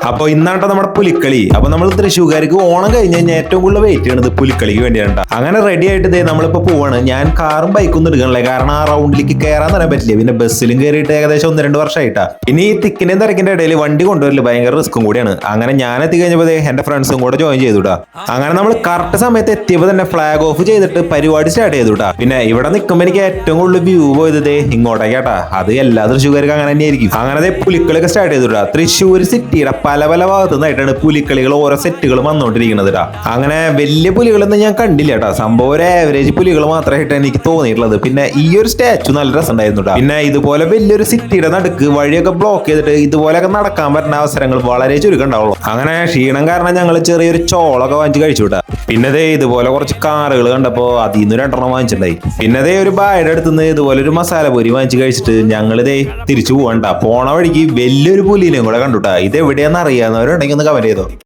അപ്പൊ ഇന്നാട്ടോ നമ്മുടെ പുലിക്കളി. അപ്പൊ നമ്മൾ തൃശ്ശൂർക്കാർക്ക് ഓണം കഴിഞ്ഞ് കഴിഞ്ഞാൽ ഏറ്റവും കൂടുതൽ വെയിറ്റ് ചെയ്യണത് പുലിക്കളിക്ക് വേണ്ടിയാണ്. അങ്ങനെ റെഡി ആയിട്ട് ഇതേ നമ്മളിപ്പോ പോവാണ്. ഞാൻ കാറും ബൈക്കും ഒന്നും എടുക്കണല്ലേ, കാരണം ആ റൗണ്ടിലേക്ക് കയറാൻ തരാൻ പറ്റില്ല. പിന്നെ ബസ്സിലും കയറിയിട്ട് ഏകദേശം 1-2 വർഷമായിട്ടാ. ഇനി ഈ തിക്കിന്റെയും തിരക്കിന്റെ ഇടയിൽ വണ്ടി കൊണ്ടുവരില്ല, ഭയങ്കര റിസ്ക്കും കൂടിയാണ്. അങ്ങനെ ഞാൻ എത്തി കഴിഞ്ഞപ്പോൾ എന്റെ ഫ്രണ്ട്സും കൂടെ ജോയിൻ ചെയ്തുട്ടാ. അങ്ങനെ നമ്മൾ കറക്റ്റ് സമയത്ത് എത്തിയപ്പോൾ തന്നെ ഫ്ലാഗ് ഓഫ് ചെയ്തിട്ട് പരിപാടി സ്റ്റാർട്ട് ചെയ്തുട്ടാ. പിന്നെ ഇവിടെ നിൽക്കുമ്പോൾ എനിക്ക് ഏറ്റവും കൂടുതൽ വ്യൂ പോയത് ഇങ്ങോട്ടേക്കാട്ടാ. അത് എല്ലാ തൃശ്ശൂർക്കാർക്കും അങ്ങനെ തന്നെയായിരിക്കും. അങ്ങനെ പുലിക്കളിയൊക്കെ സ്റ്റാർട്ട് ചെയ്തുട്ടാ. തൃശ്ശൂർ സിറ്റിയുടെ പല പല ഭാഗത്തു നിന്നായിട്ടാണ് പുലിക്കളികൾ ഓരോ സെറ്റുകൾ വന്നോണ്ടിരിക്കുന്നത് കേട്ടാ. അങ്ങനെ വലിയ പുലികളൊന്നും ഞാൻ കണ്ടില്ല കേട്ടാ. സംഭവം ഒരു ആവറേജ് പുലികൾ മാത്രമായിട്ട് എനിക്ക് തോന്നിയിട്ടുള്ളത്. പിന്നെ ഈ ഒരു സ്റ്റാച്ചു നല്ല രസമുണ്ടായിരുന്നു കേട്ടോ. പിന്നെ ഇതുപോലെ വലിയൊരു സിറ്റിയുടെ നടുക്ക് വഴിയൊക്കെ ബ്ലോക്ക് ചെയ്തിട്ട് ഇതുപോലെയൊക്കെ നടക്കാൻ പറ്റുന്ന അവസരങ്ങൾ വളരെ ചുരുക്കം ഉണ്ടാവുള്ളൂ. അങ്ങനെ ക്ഷീണം കാരണം ഞങ്ങൾ ചെറിയൊരു ചോളൊക്കെ വാങ്ങിച്ച് കഴിച്ചു വിട്ടാ. പിന്നെ ഇതുപോലെ കുറച്ച് കാറുകൾ കണ്ടപ്പോ അതിൽ നിന്ന് 2 വാങ്ങിച്ചിട്ടുണ്ടായി. പിന്നെ ഒരു ബായുടെ അടുത്തുനിന്ന് ഇതുപോലെ ഒരു മസാല പൊരി വാങ്ങിച്ച് കഴിച്ചിട്ട് ഞങ്ങൾ തിരിച്ചു പോകണ്ട. പോണ വഴിക്ക് വലിയൊരു പുലിനെയും കൂടെ കണ്ടുട്ടാ. ഇത് എവിടെയാന്ന് അറിയാവുന്നവരുണ്ടെങ്കിൽ ഒന്ന് കമന്റ് ചെയ്തോ.